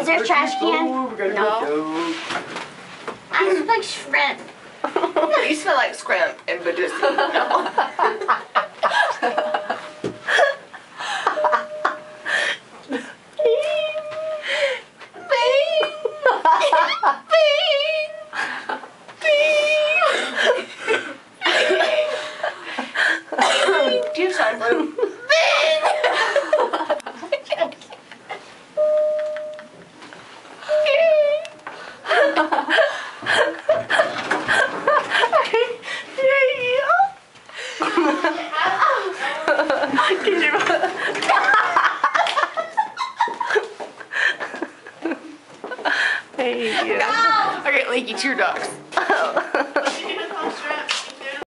there a trash can? We gotta No. go. I smell like shrimp. You smell like scrimp and Badoosie. No. Do you sign blue? Hey, you. I got leaky tear ducts.